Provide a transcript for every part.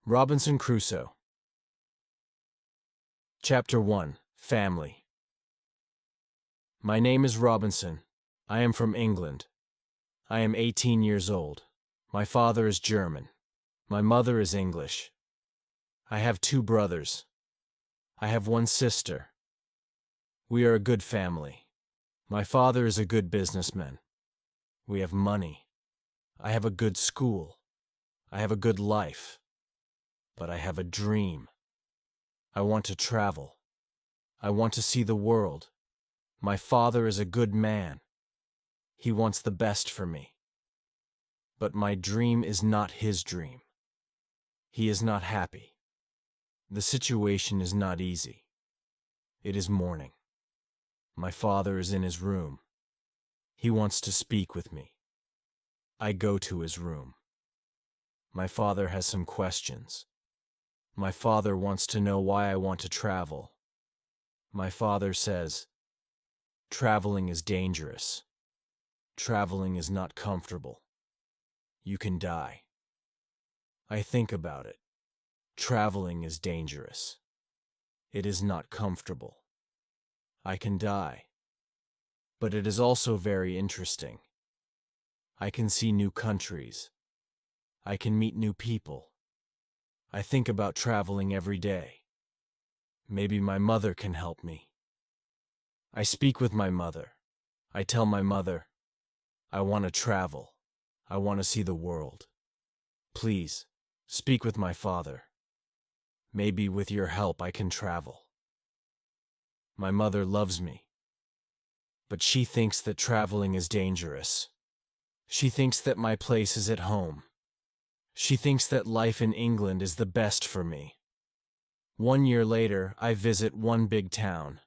Robinson Crusoe. Chapter 1. Family. My name is Robinson. I am from England. I am 18 years old. My father is German. My mother is English. I have 2 brothers. I have 1 sister. We are a good family. My father is a good businessman. We have money. I have a good school. I have a good life. But I have a dream. I want to travel. I want to see the world. My father is a good man. He wants the best for me. But my dream is not his dream. He is not happy. The situation is not easy. It is morning. My father is in his room. He wants to speak with me. I go to his room. My father has some questions. My father wants to know why I want to travel. My father says, "Traveling is dangerous. Traveling is not comfortable. You can die." I think about it. Traveling is dangerous. It is not comfortable. I can die. But it is also very interesting. I can see new countries. I can meet new people. I think about traveling every day. Maybe my mother can help me. I speak with my mother. I tell my mother, I want to travel. I want to see the world. Please, speak with my father. Maybe with your help I can travel. My mother loves me. But she thinks that traveling is dangerous. She thinks that my place is at home. She thinks that life in England is the best for me. 1 year later, I visit one big town.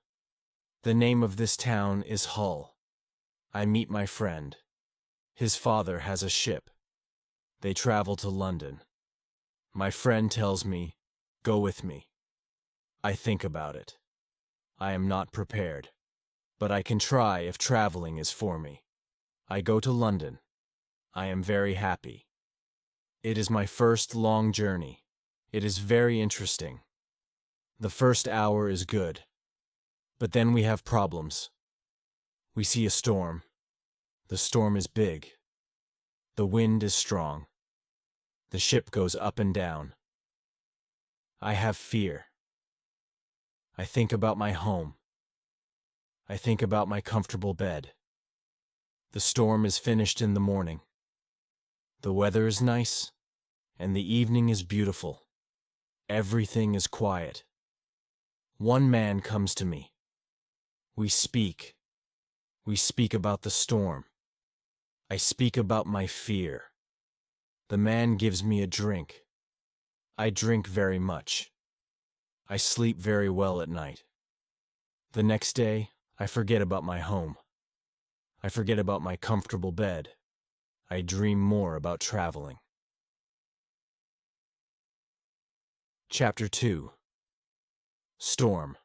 The name of this town is Hull. I meet my friend. His father has a ship. They travel to London. My friend tells me, "Go with me." I think about it. I am not prepared. But I can try if traveling is for me. I go to London. I am very happy. It is my first long journey. It is very interesting. The first hour is good. But then we have problems. We see a storm. The storm is big. The wind is strong. The ship goes up and down. I have fear. I think about my home. I think about my comfortable bed. The storm is finished in the morning. The weather is nice, and the evening is beautiful. Everything is quiet. One man comes to me. We speak. We speak about the storm. I speak about my fear. The man gives me a drink. I drink very much. I sleep very well at night. The next day, I forget about my home. I forget about my comfortable bed. I dream more about traveling. Chapter 2. Storm.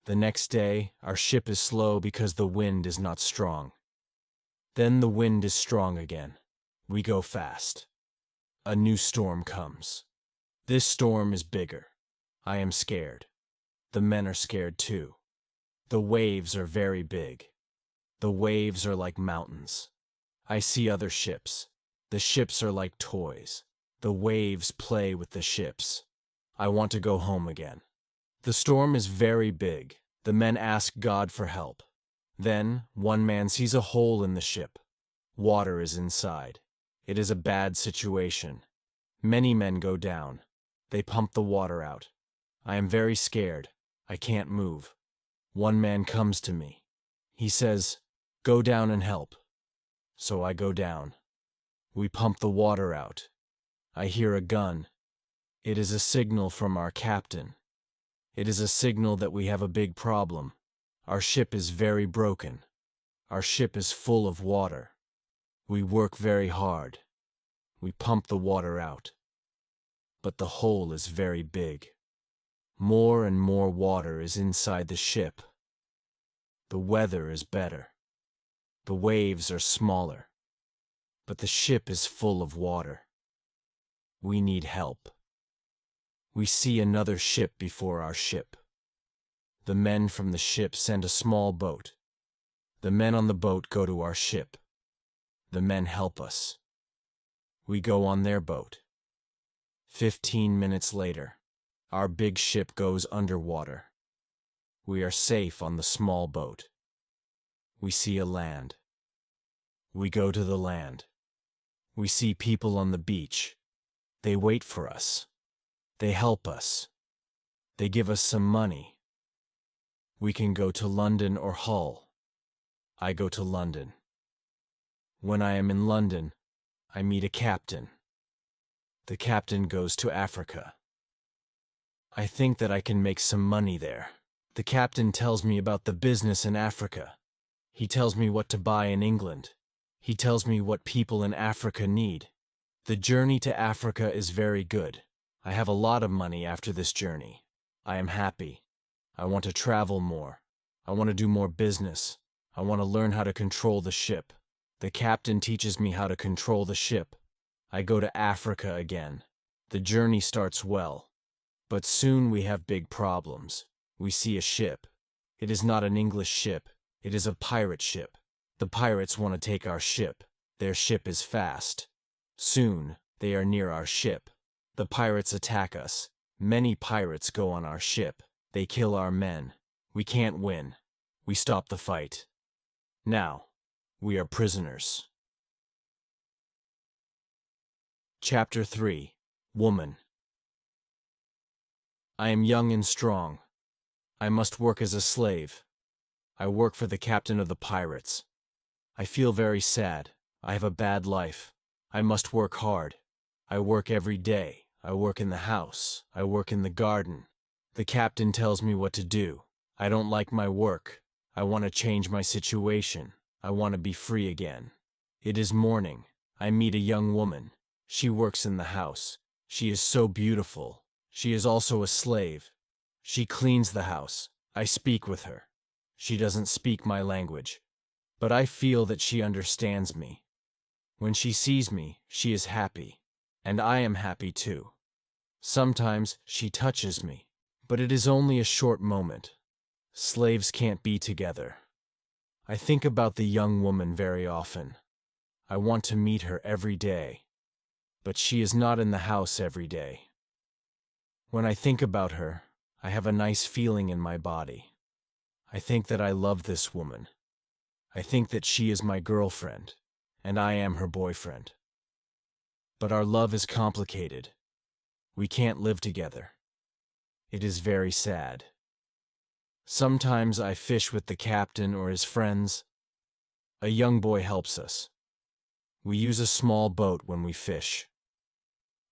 The next day, our ship is slow because the wind is not strong. Then the wind is strong again. We go fast. A new storm comes. This storm is bigger. I am scared. The men are scared too. The waves are very big. The waves are like mountains. I see other ships. The ships are like toys. The waves play with the ships. I want to go home again. The storm is very big. The men ask God for help. Then, one man sees a hole in the ship. Water is inside. It is a bad situation. Many men go down. They pump the water out. I am very scared. I can't move. One man comes to me. He says, "Go down and help." So I go down. We pump the water out. I hear a gun. It is a signal from our captain. It is a signal that we have a big problem. Our ship is very broken. Our ship is full of water. We work very hard. We pump the water out. But the hole is very big. More and more water is inside the ship. The weather is better. The waves are smaller. But the ship is full of water. We need help. We see another ship before our ship. The men from the ship send a small boat. The men on the boat go to our ship. The men help us. We go on their boat. 15 minutes later, our big ship goes underwater. We are safe on the small boat. We see a land. We go to the land. We see people on the beach. They wait for us. They help us. They give us some money. We can go to London or Hull. I go to London. When I am in London, I meet a captain. The captain goes to Africa. I think that I can make some money there. The captain tells me about the business in Africa. He tells me what to buy in England. He tells me what people in Africa need. The journey to Africa is very good. I have a lot of money after this journey. I am happy. I want to travel more. I want to do more business. I want to learn how to control the ship. The captain teaches me how to control the ship. I go to Africa again. The journey starts well. But soon we have big problems. We see a ship. It is not an English ship. It is a pirate ship. The pirates want to take our ship. Their ship is fast. Soon, they are near our ship. The pirates attack us. Many pirates go on our ship. They kill our men. We can't win. We stop the fight. Now, we are prisoners. Chapter 3. Woman. I am young and strong. I must work as a slave. I work for the captain of the pirates. I feel very sad. I have a bad life. I must work hard. I work every day. I work in the house. I work in the garden. The captain tells me what to do. I don't like my work. I want to change my situation. I want to be free again. It is morning. I meet a young woman. She works in the house. She is so beautiful. She is also a slave. She cleans the house. I speak with her. She doesn't speak my language, but I feel that she understands me. When she sees me, she is happy, and I am happy too. Sometimes she touches me, but it is only a short moment. Slaves can't be together. I think about the young woman very often. I want to meet her every day, but she is not in the house every day. When I think about her, I have a nice feeling in my body. I think that I love this woman. I think that she is my girlfriend, and I am her boyfriend. But our love is complicated. We can't live together. It is very sad. Sometimes I fish with the captain or his friends. A young boy helps us. We use a small boat when we fish.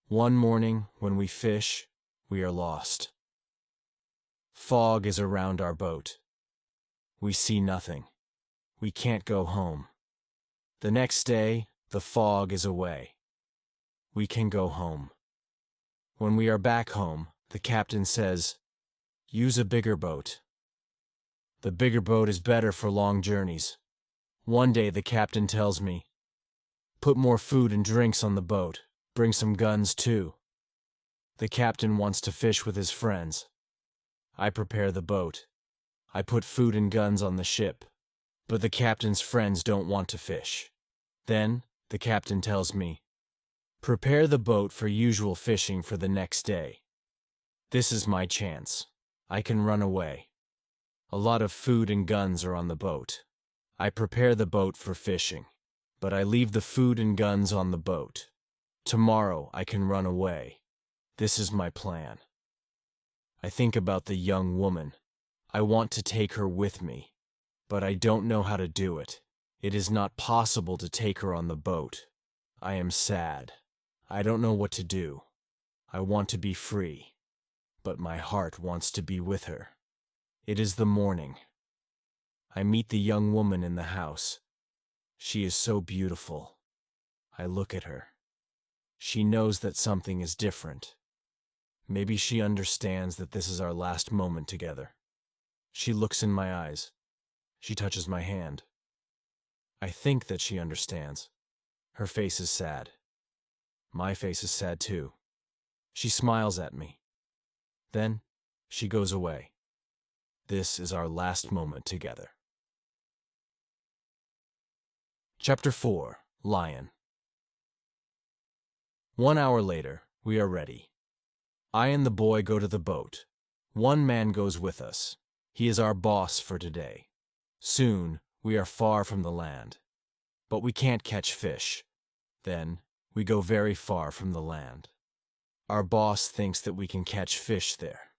One morning, when we fish, we are lost. Fog is around our boat. We see nothing. We can't go home. The next day, the fog is away. We can go home. When we are back home, the captain says, "Use a bigger boat." The bigger boat is better for long journeys. One day the captain tells me, "Put more food and drinks on the boat. Bring some guns too." The captain wants to fish with his friends. I prepare the boat. I put food and guns on the ship. But the captain's friends don't want to fish. Then, the captain tells me, "Prepare the boat for usual fishing for the next day." This is my chance. I can run away. A lot of food and guns are on the boat. I prepare the boat for fishing, but I leave the food and guns on the boat. Tomorrow I can run away. This is my plan. I think about the young woman. I want to take her with me, but I don't know how to do it. It is not possible to take her on the boat. I am sad. I don't know what to do. I want to be free, but my heart wants to be with her. It is the morning. I meet the young woman in the house. She is so beautiful. I look at her. She knows that something is different. Maybe she understands that this is our last moment together. She looks in my eyes. She touches my hand. I think that she understands. Her face is sad. My face is sad too. She smiles at me. Then, she goes away. This is our last moment together. Chapter 4. Lion. 1 hour later, we are ready. I and the boy go to the boat. One man goes with us. He is our boss for today. Soon, we are far from the land. But we can't catch fish. Then, we go very far from the land. Our boss thinks that we can catch fish there.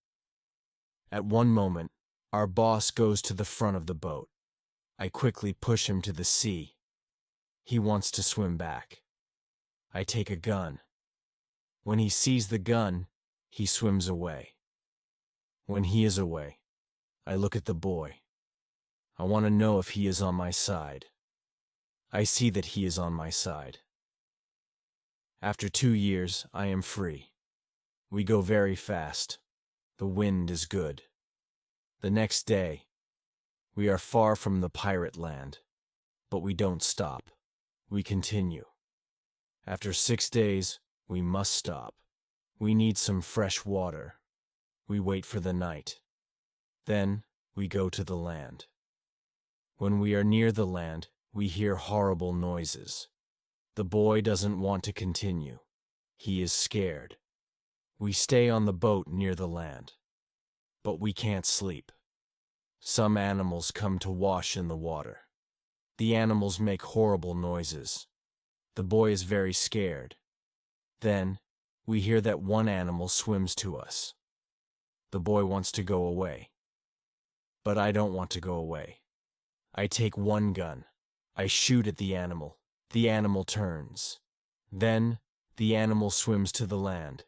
At one moment, our boss goes to the front of the boat. I quickly push him to the sea. He wants to swim back. I take a gun. When he sees the gun, he swims away. When he is away, I look at the boy. I want to know if he is on my side. I see that he is on my side. After 2 years, I am free. We go very fast. The wind is good. The next day, we are far from the pirate land, but we don't stop. We continue. After 6 days, we must stop. We need some fresh water. We wait for the night. Then, we go to the land. When we are near the land, we hear horrible noises. The boy doesn't want to continue. He is scared. We stay on the boat near the land. But we can't sleep. Some animals come to wash in the water. The animals make horrible noises. The boy is very scared. Then, we hear that one animal swims to us. The boy wants to go away. But I don't want to go away. I take one gun. I shoot at the animal. The animal turns. Then, the animal swims to the land.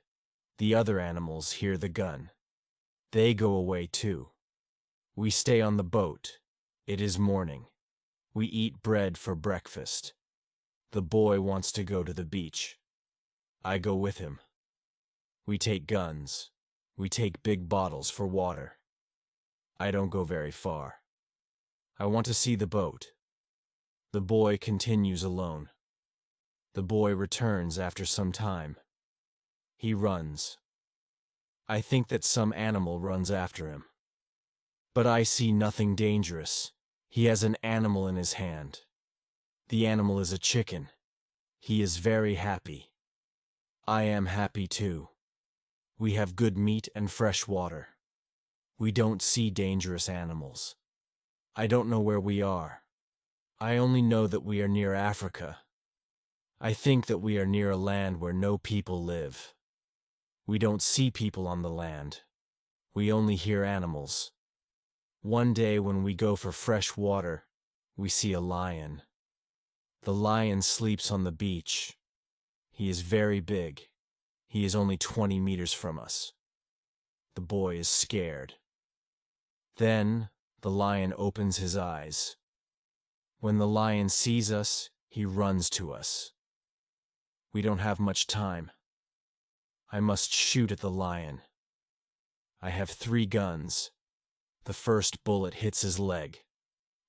The other animals hear the gun. They go away too. We stay on the boat. It is morning. We eat bread for breakfast. The boy wants to go to the beach. I go with him. We take guns. We take big bottles for water. I don't go very far. I want to see the boat. The boy continues alone. The boy returns after some time. He runs. I think that some animal runs after him. But I see nothing dangerous. He has an animal in his hand. The animal is a chicken. He is very happy. I am happy too. We have good meat and fresh water. We don't see dangerous animals. I don't know where we are. I only know that we are near Africa. I think that we are near a land where no people live. We don't see people on the land. We only hear animals. One day when we go for fresh water, we see a lion. The lion sleeps on the beach. He is very big. He is only 20 meters from us. The boy is scared. Then, the lion opens his eyes. When the lion sees us, he runs to us. We don't have much time. I must shoot at the lion. I have 3 guns. The first bullet hits his leg.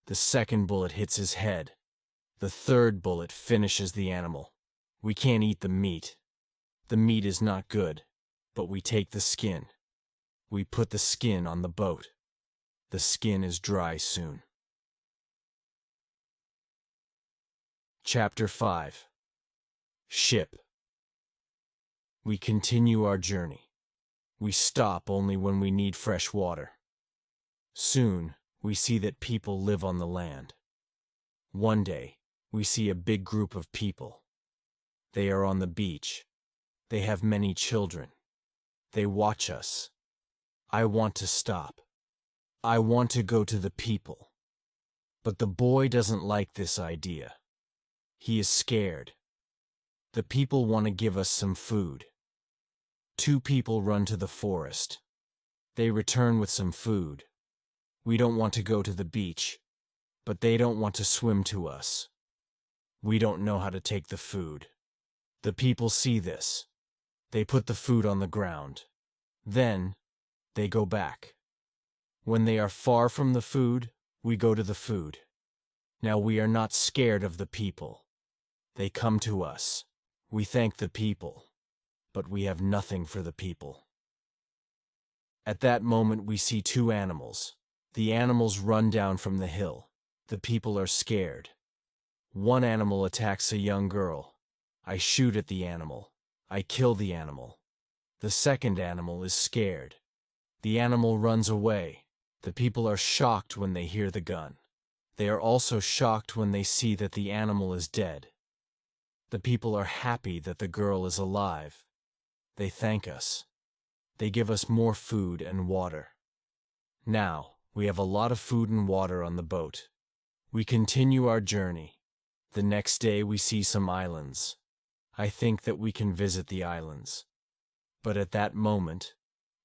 The second bullet hits his head. The third bullet finishes the animal. We can't eat the meat. The meat is not good, but we take the skin. We put the skin on the boat. The skin is dry soon. Chapter 5. Ship. We continue our journey. We stop only when we need fresh water. Soon, we see that people live on the land. One day, we see a big group of people. They are on the beach. They have many children. They watch us. I want to stop. I want to go to the people. But the boy doesn't like this idea. He is scared. The people want to give us some food. 2 people run to the forest. They return with some food. We don't want to go to the beach, but they don't want to swim to us. We don't know how to take the food. The people see this. They put the food on the ground. Then, they go back. When they are far from the food, we go to the food. Now we are not scared of the people. They come to us. We thank the people, but we have nothing for the people. At that moment we see two animals. The animals run down from the hill. The people are scared. One animal attacks a young girl. I shoot at the animal. I kill the animal. The second animal is scared. The animal runs away. The people are shocked when they hear the gun. They are also shocked when they see that the animal is dead. The people are happy that the girl is alive. They thank us. They give us more food and water. Now, we have a lot of food and water on the boat. We continue our journey. The next day we see some islands. I think that we can visit the islands. But at that moment,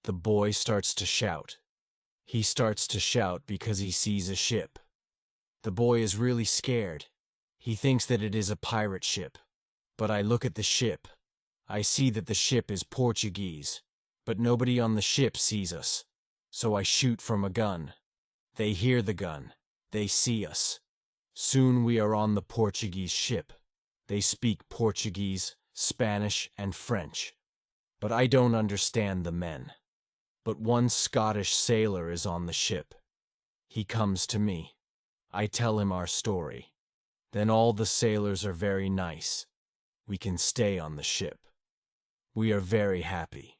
the boy starts to shout. He starts to shout because he sees a ship. The boy is really scared. He thinks that it is a pirate ship. But I look at the ship. I see that the ship is Portuguese. But nobody on the ship sees us. So I shoot from a gun. They hear the gun. They see us. Soon we are on the Portuguese ship. They speak Portuguese, Spanish, and French. But I don't understand the men. But one Scottish sailor is on the ship. He comes to me. I tell him our story. Then all the sailors are very nice. We can stay on the ship. We are very happy.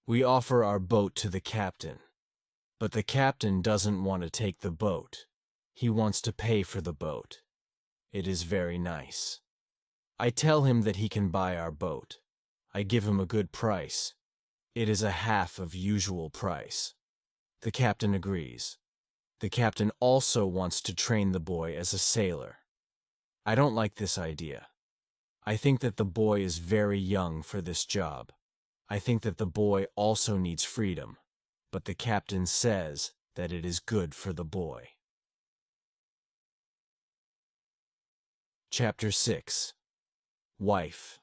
We offer our boat to the captain. But the captain doesn't want to take the boat. He wants to pay for the boat. It is very nice. I tell him that he can buy our boat. I give him a good price. It is a half of usual price. The captain agrees. The captain also wants to train the boy as a sailor. I don't like this idea. I think that the boy is very young for this job. I think that the boy also needs freedom. But the captain says that it is good for the boy. Chapter 6. Wife.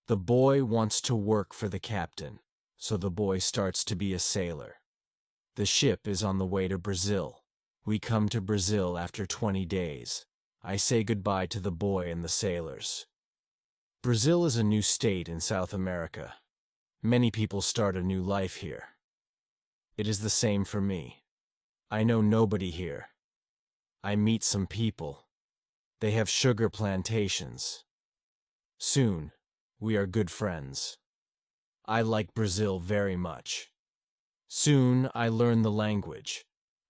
The boy wants to work for the captain, so the boy starts to be a sailor. The ship is on the way to Brazil. We come to Brazil after 20 days. I say goodbye to the boy and the sailors. Brazil is a new state in South America. Many people start a new life here. It is the same for me. I know nobody here. I meet some people. They have sugar plantations. Soon, we are good friends. I like Brazil very much. Soon, I learn the language.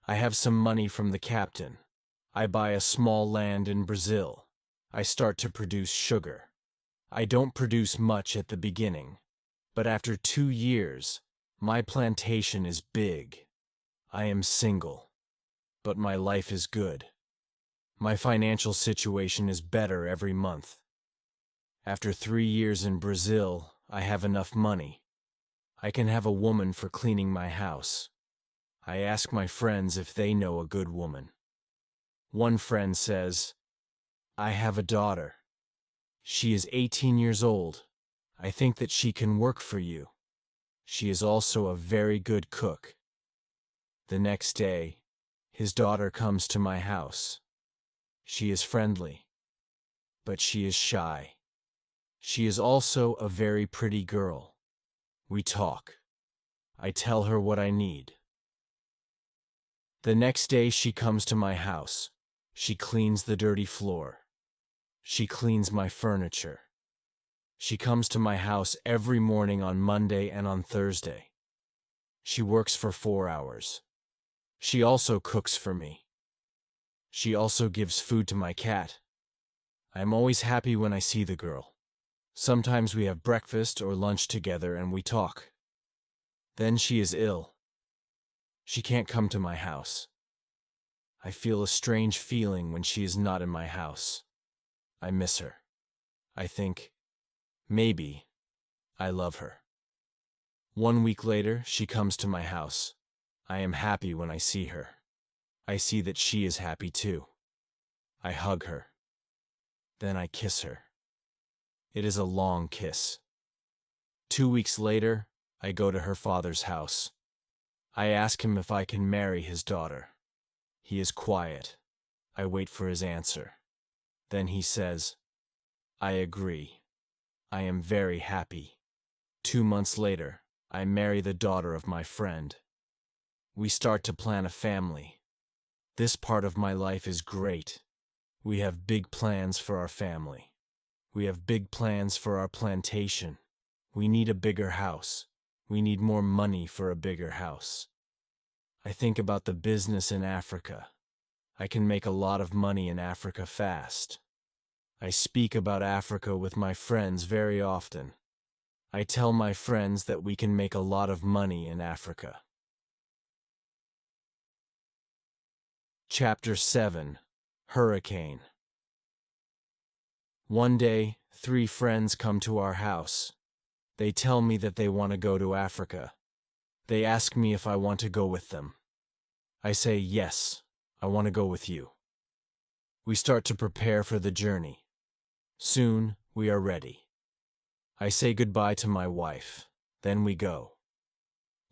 I have some money from the captain. I buy a small land in Brazil. I start to produce sugar. I don't produce much at the beginning, but after 2 years, my plantation is big. I am single, but my life is good. My financial situation is better every month. After 3 years in Brazil, I have enough money. I can have a woman for cleaning my house. I ask my friends if they know a good woman. One friend says, I have a daughter. She is 18 years old. I think that she can work for you. She is also a very good cook. The next day, his daughter comes to my house. She is friendly, but she is shy. She is also a very pretty girl. We talk. I tell her what I need. The next day she comes to my house. She cleans the dirty floor. She cleans my furniture. She comes to my house every morning on Monday and on Thursday. She works for 4 hours. She also cooks for me. She also gives food to my cat. I am always happy when I see the girl. Sometimes we have breakfast or lunch together and we talk. Then she is ill. She can't come to my house. I feel a strange feeling when she is not in my house. I miss her. I think, maybe, I love her. 1 week later, she comes to my house. I am happy when I see her. I see that she is happy too. I hug her. Then I kiss her. It is a long kiss. 2 weeks later, I go to her father's house. I ask him if I can marry his daughter. He is quiet. I wait for his answer. Then he says, I agree. I am very happy. 2 months later, I marry the daughter of my friend. We start to plan a family. This part of my life is great. We have big plans for our family. We have big plans for our plantation. We need a bigger house. We need more money for a bigger house. I think about the business in Africa. I can make a lot of money in Africa fast. I speak about Africa with my friends very often. I tell my friends that we can make a lot of money in Africa. Chapter 7: Hurricane. One day, 3 friends come to our house. They tell me that they want to go to Africa. They ask me if I want to go with them. I say, yes, I want to go with you. We start to prepare for the journey. Soon, we are ready. I say goodbye to my wife. Then we go.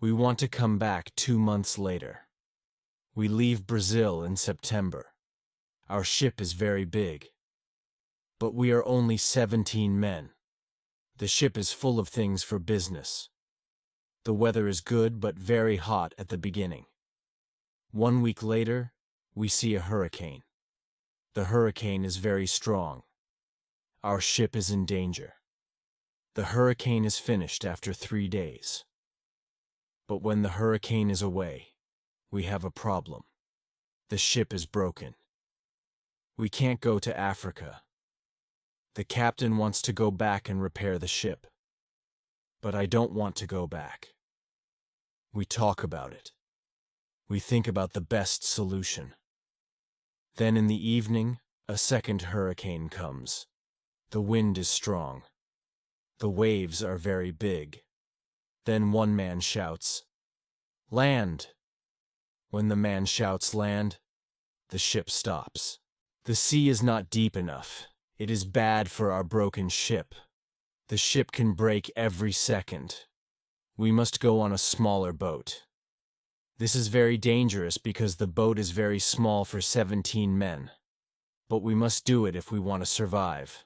We want to come back 2 months later. We leave Brazil in September. Our ship is very big. But we are only 17 men. The ship is full of things for business. The weather is good but very hot at the beginning. 1 week later, we see a hurricane. The hurricane is very strong. Our ship is in danger. The hurricane is finished after 3 days. But when the hurricane is away, we have a problem. The ship is broken. We can't go to Africa. The captain wants to go back and repair the ship. But I don't want to go back. We talk about it. We think about the best solution. Then in the evening, a second hurricane comes. The wind is strong. The waves are very big. Then one man shouts, "Land!" When the man shouts land, the ship stops. The sea is not deep enough. It is bad for our broken ship. The ship can break every second. We must go on a smaller boat. This is very dangerous because the boat is very small for 17 men. But we must do it if we want to survive.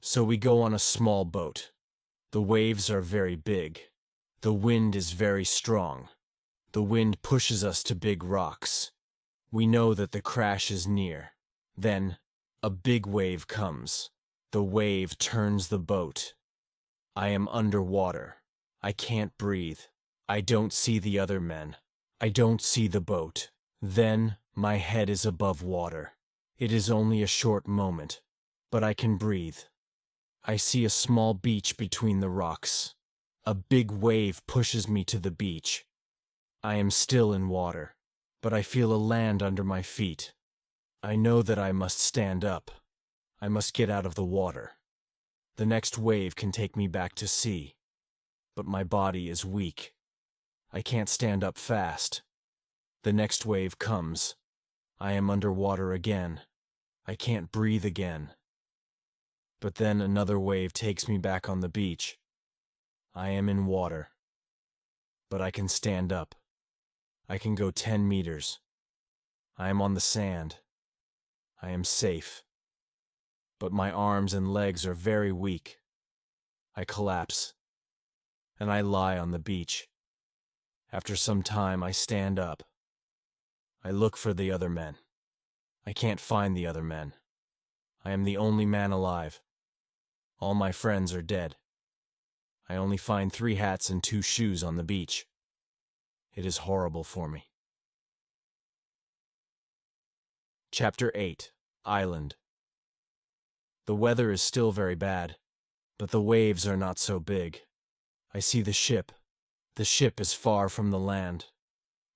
So we go on a small boat. The waves are very big. The wind is very strong. The wind pushes us to big rocks. We know that the crash is near. Then, a big wave comes. The wave turns the boat. I am underwater. I can't breathe. I don't see the other men. I don't see the boat. Then, my head is above water. It is only a short moment, but I can breathe. I see a small beach between the rocks. A big wave pushes me to the beach. I am still in water, but I feel a land under my feet. I know that I must stand up. I must get out of the water. The next wave can take me back to sea. But my body is weak. I can't stand up fast. The next wave comes. I am underwater again. I can't breathe again. But then another wave takes me back on the beach. I am in water. But I can stand up. I can go 10 meters. I am on the sand. I am safe. But my arms and legs are very weak. I collapse. And I lie on the beach. After some time, I stand up. I look for the other men. I can't find the other men. I am the only man alive. All my friends are dead. I only find 3 hats and 2 shoes on the beach. It is horrible for me. Chapter 8: Island. The weather is still very bad, but the waves are not so big. I see the ship. The ship is far from the land.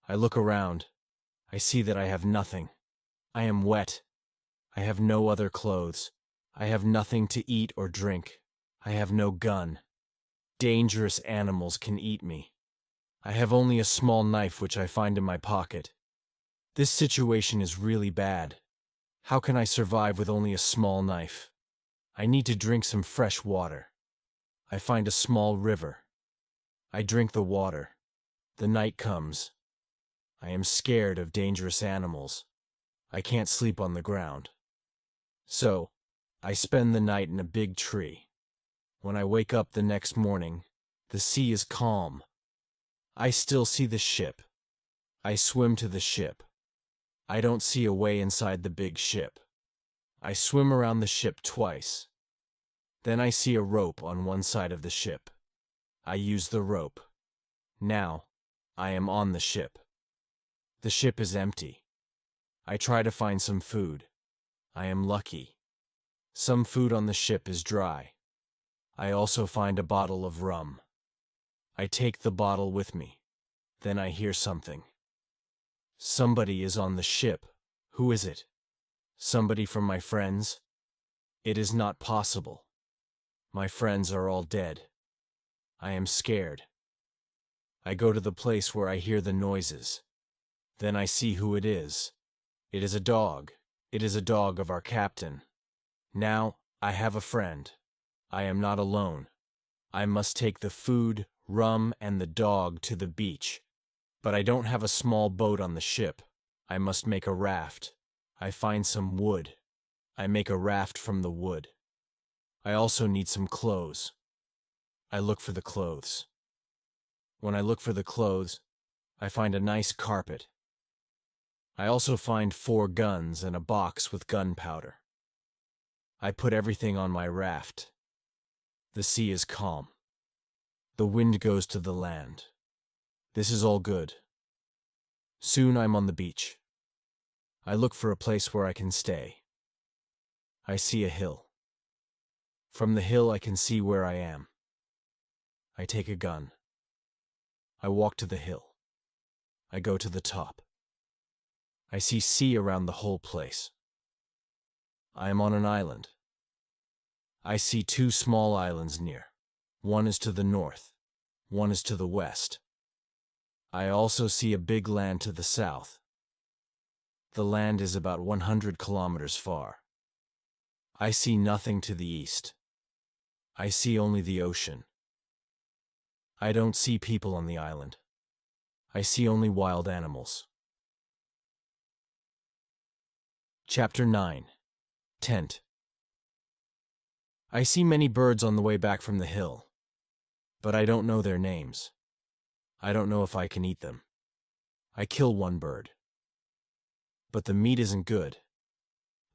I look around. I see that I have nothing. I am wet. I have no other clothes. I have nothing to eat or drink. I have no gun. Dangerous animals can eat me. I have only a small knife which I find in my pocket. This situation is really bad. How can I survive with only a small knife? I need to drink some fresh water. I find a small river. I drink the water. The night comes. I am scared of dangerous animals. I can't sleep on the ground. So, I spend the night in a big tree. When I wake up the next morning, the sea is calm. I still see the ship. I swim to the ship. I don't see a way inside the big ship. I swim around the ship twice. Then I see a rope on one side of the ship. I use the rope. Now, I am on the ship. The ship is empty. I try to find some food. I am lucky. Some food on the ship is dry. I also find a bottle of rum. I take the bottle with me. Then I hear something. Somebody is on the ship. Who is it? Somebody from my friends? It is not possible. My friends are all dead. I am scared. I go to the place where I hear the noises. Then I see who it is. It is a dog. It is a dog of our captain. Now, I have a friend. I am not alone. I must take the food, rum, and the dog to the beach. But I don't have a small boat on the ship. I must make a raft. I find some wood. I make a raft from the wood. I also need some clothes. I look for the clothes. When I look for the clothes, I find a nice carpet. I also find 4 guns and a box with gunpowder. I put everything on my raft. The sea is calm. The wind goes to the land. This is all good. Soon I'm on the beach. I look for a place where I can stay. I see a hill. From the hill I can see where I am. I take a gun. I walk to the hill. I go to the top. I see sea around the whole place. I am on an island. I see 2 small islands near. One is to the north. One is to the west. I also see a big land to the south. The land is about 100 kilometers far. I see nothing to the east. I see only the ocean. I don't see people on the island. I see only wild animals. Chapter 9. Tent. I see many birds on the way back from the hill, but I don't know their names. I don't know if I can eat them. I kill one bird, but the meat isn't good.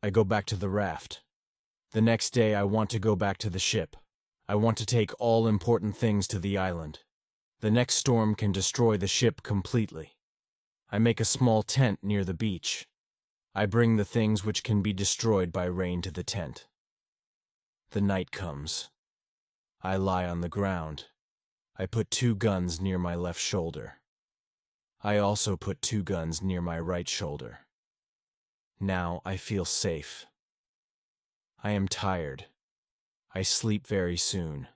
I go back to the raft. The next day I want to go back to the ship. I want to take all important things to the island. The next storm can destroy the ship completely. I make a small tent near the beach. I bring the things which can be destroyed by rain to the tent. The night comes. I lie on the ground. I put 2 guns near my left shoulder. I also put 2 guns near my right shoulder. Now I feel safe. I am tired. I sleep very soon.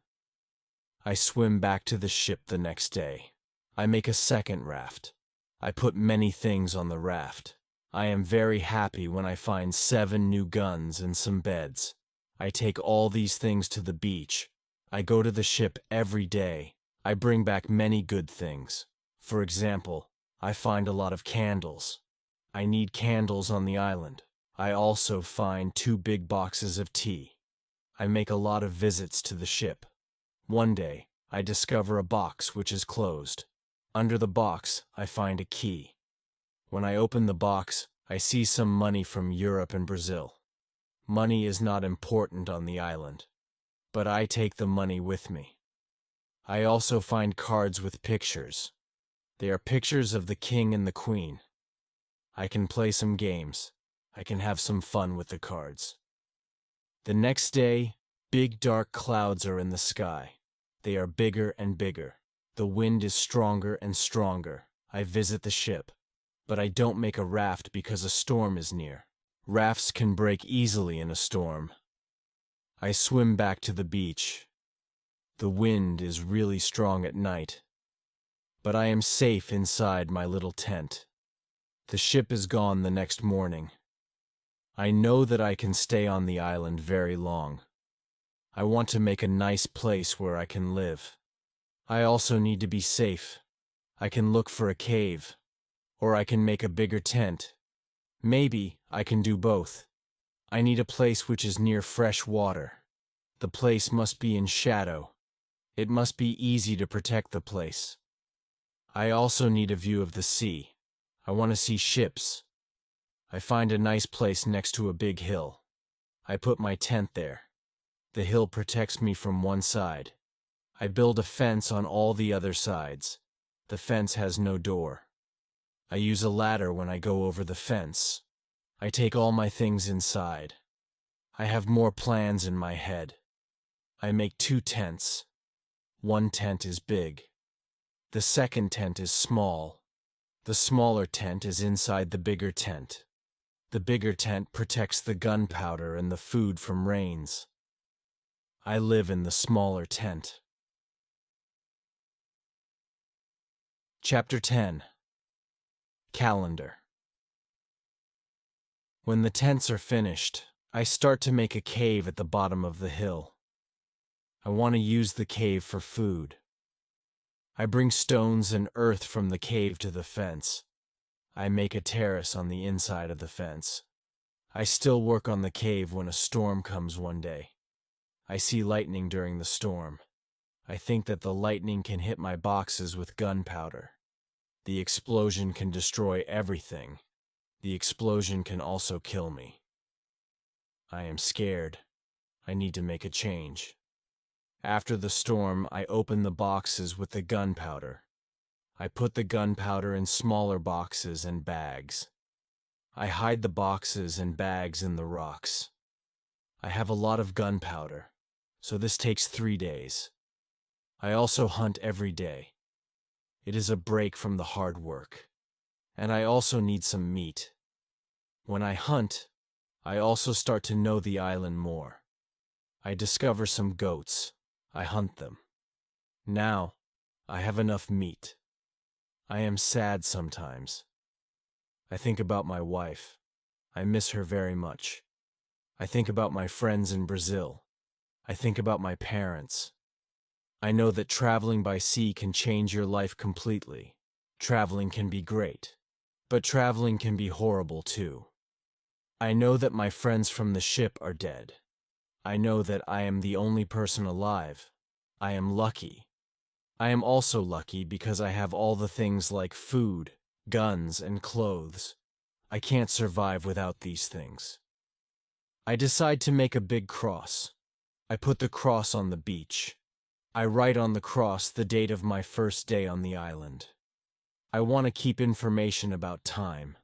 I swim back to the ship the next day. I make a second raft. I put many things on the raft. I am very happy when I find 7 new guns and some beds. I take all these things to the beach. I go to the ship every day. I bring back many good things. For example, I find a lot of candles. I need candles on the island. I also find 2 big boxes of tea. I make a lot of visits to the ship. One day, I discover a box which is closed. Under the box, I find a key. When I open the box, I see some money from Europe and Brazil. Money is not important on the island, but I take the money with me. I also find cards with pictures. They are pictures of the king and the queen. I can play some games. I can have some fun with the cards. The next day, big dark clouds are in the sky. They are bigger and bigger. The wind is stronger and stronger. I visit the ship, but I don't make a raft because a storm is near. Rafts can break easily in a storm. I swim back to the beach. The wind is really strong at night, but I am safe inside my little tent. The ship is gone the next morning. I know that I can stay on the island very long. I want to make a nice place where I can live. I also need to be safe. I can look for a cave, or I can make a bigger tent. Maybe I can do both. I need a place which is near fresh water. The place must be in shadow. It must be easy to protect the place. I also need a view of the sea. I want to see ships. I find a nice place next to a big hill. I put my tent there. The hill protects me from one side. I build a fence on all the other sides. The fence has no door. I use a ladder when I go over the fence. I take all my things inside. I have more plans in my head. I make 2 tents. One tent is big. The second tent is small. The smaller tent is inside the bigger tent. The bigger tent protects the gunpowder and the food from rains. I live in the smaller tent. Chapter 10. Calendar. When the tents are finished, I start to make a cave at the bottom of the hill. I want to use the cave for food. I bring stones and earth from the cave to the fence. I make a terrace on the inside of the fence. I still work on the cave when a storm comes one day. I see lightning during the storm. I think that the lightning can hit my boxes with gunpowder. The explosion can destroy everything. The explosion can also kill me. I am scared. I need to make a change. After the storm, I open the boxes with the gunpowder. I put the gunpowder in smaller boxes and bags. I hide the boxes and bags in the rocks. I have a lot of gunpowder, so this takes 3 days. I also hunt every day. It is a break from the hard work. And I also need some meat. When I hunt, I also start to know the island more. I discover some goats. I hunt them. Now, I have enough meat. I am sad sometimes. I think about my wife. I miss her very much. I think about my friends in Brazil. I think about my parents. I know that traveling by sea can change your life completely. Traveling can be great, but traveling can be horrible too. I know that my friends from the ship are dead. I know that I am the only person alive. I am lucky. I am also lucky because I have all the things like food, guns, and clothes. I can't survive without these things. I decide to make a big cross. I put the cross on the beach. I write on the cross the date of my first day on the island. I want to keep information about time.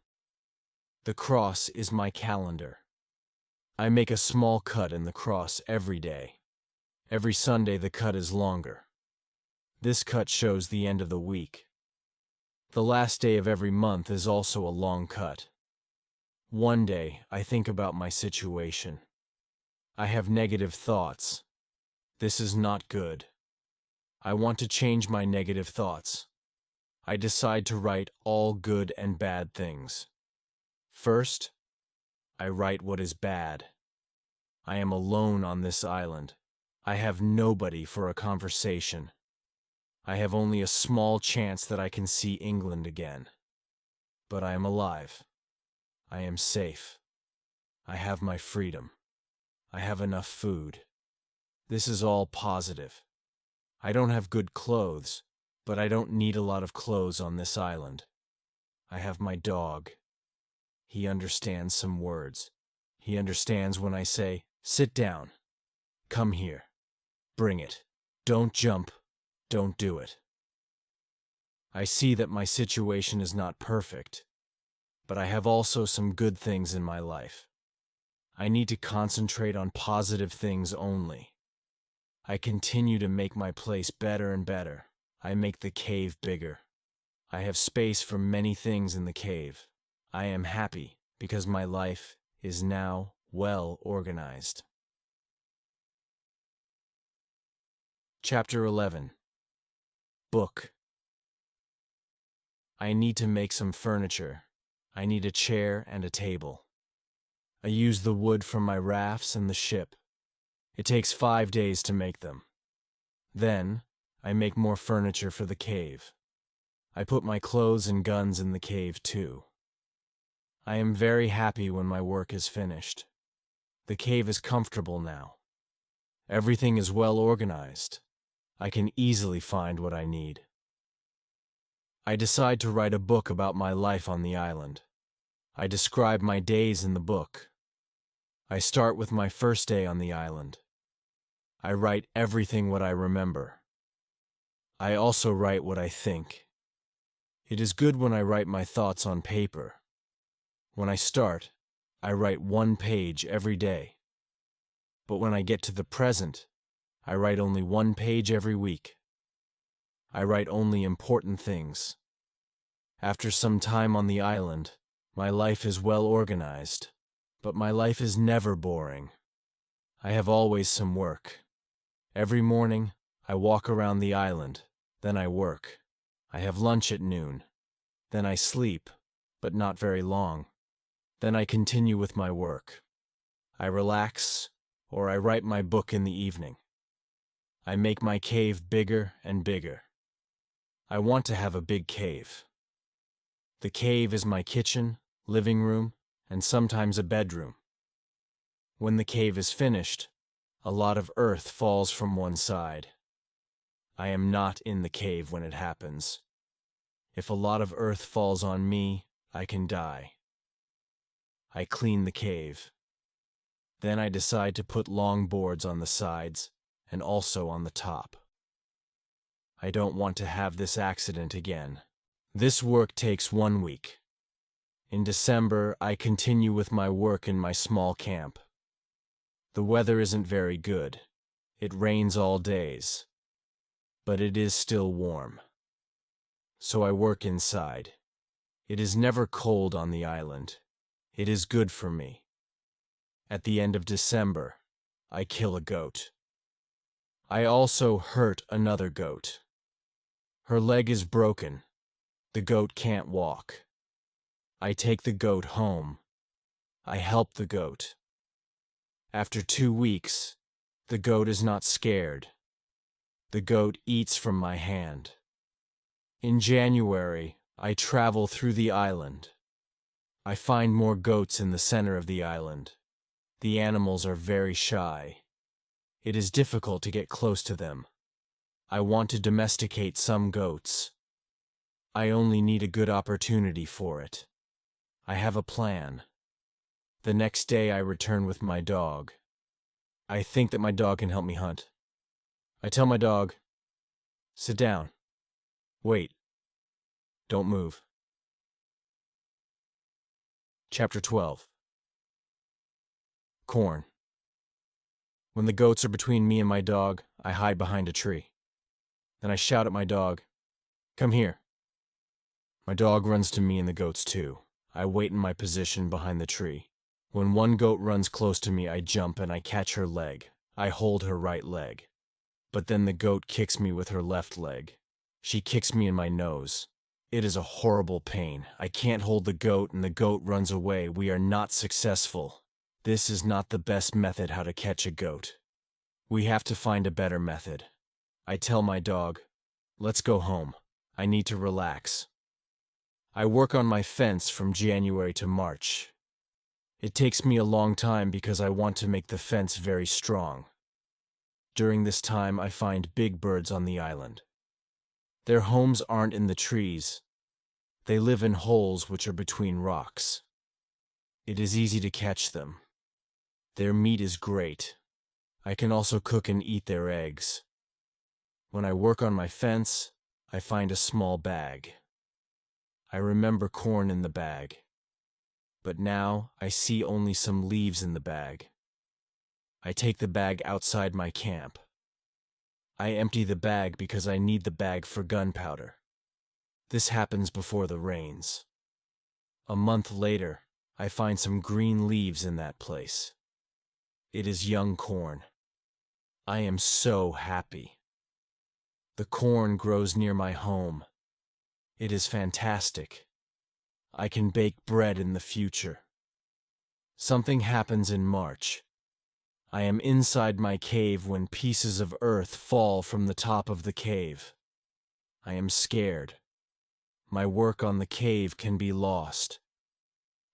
The cross is my calendar. I make a small cut in the cross every day. Every Sunday the cut is longer. This cut shows the end of the week. The last day of every month is also a long cut. One day I think about my situation. I have negative thoughts. This is not good. I want to change my negative thoughts. I decide to write all good and bad things. First, I write what is bad. I am alone on this island. I have nobody for a conversation. I have only a small chance that I can see England again. But I am alive. I am safe. I have my freedom. I have enough food. This is all positive. I don't have good clothes, but I don't need a lot of clothes on this island. I have my dog. He understands some words. He understands when I say, "Sit down. Come here. Bring it. Don't jump. Don't do it." I see that my situation is not perfect, but I have also some good things in my life. I need to concentrate on positive things only. I continue to make my place better and better. I make the cave bigger. I have space for many things in the cave. I am happy because my life is now well organized. Chapter 11. Book. I need to make some furniture. I need a chair and a table. I use the wood from my rafts and the ship. It takes 5 days to make them. Then, I make more furniture for the cave. I put my clothes and guns in the cave too. I am very happy when my work is finished. The cave is comfortable now. Everything is well organized. I can easily find what I need. I decide to write a book about my life on the island. I describe my days in the book. I start with my first day on the island. I write everything what I remember. I also write what I think. It is good when I write my thoughts on paper. When I start, I write 1 page every day. But when I get to the present, I write only 1 page every week. I write only important things. After some time on the island, my life is well organized, but my life is never boring. I have always some work. Every morning, I walk around the island, then I work. I have lunch at noon. Then I sleep, but not very long. Then I continue with my work. I relax, or I write my book in the evening. I make my cave bigger and bigger. I want to have a big cave. The cave is my kitchen, living room, and sometimes a bedroom. When the cave is finished, a lot of earth falls from one side. I am not in the cave when it happens. If a lot of earth falls on me, I can die. I clean the cave. Then I decide to put long boards on the sides and also on the top. I don't want to have this accident again. This work takes 1 week. In December, I continue with my work in my small camp. The weather isn't very good. It rains all days. But it is still warm. So I work inside. It is never cold on the island. It is good for me. At the end of December, I kill a goat. I also hurt another goat. Her leg is broken. The goat can't walk. I take the goat home. I help the goat. After 2 weeks, the goat is not scared. The goat eats from my hand. In January, I travel through the island. I find more goats in the center of the island. The animals are very shy. It is difficult to get close to them. I want to domesticate some goats. I only need a good opportunity for it. I have a plan. The next day I return with my dog. I think that my dog can help me hunt. I tell my dog, "Sit down. Wait. Don't move." Chapter 12. Corn. When the goats are between me and my dog, I hide behind a tree. Then I shout at my dog, "Come here." My dog runs to me and the goats too. I wait in my position behind the tree. When one goat runs close to me, I jump and I catch her leg. I hold her right leg. But then the goat kicks me with her left leg. She kicks me in my nose. It is a horrible pain. I can't hold the goat and the goat runs away. We are not successful. This is not the best method how to catch a goat. We have to find a better method. I tell my dog, "Let's go home. I need to relax." I work on my fence from January to March. It takes me a long time because I want to make the fence very strong. During this time, I find big birds on the island. Their homes aren't in the trees. They live in holes which are between rocks. It is easy to catch them. Their meat is great. I can also cook and eat their eggs. When I work on my fence, I find a small bag. I remember corn in the bag. But now I see only some leaves in the bag. I take the bag outside my camp. I empty the bag because I need the bag for gunpowder. This happens before the rains. A month later, I find some green leaves in that place. It is young corn. I am so happy. The corn grows near my home. It is fantastic. I can bake bread in the future. Something happens in March. I am inside my cave when pieces of earth fall from the top of the cave. I am scared. My work on the cave can be lost.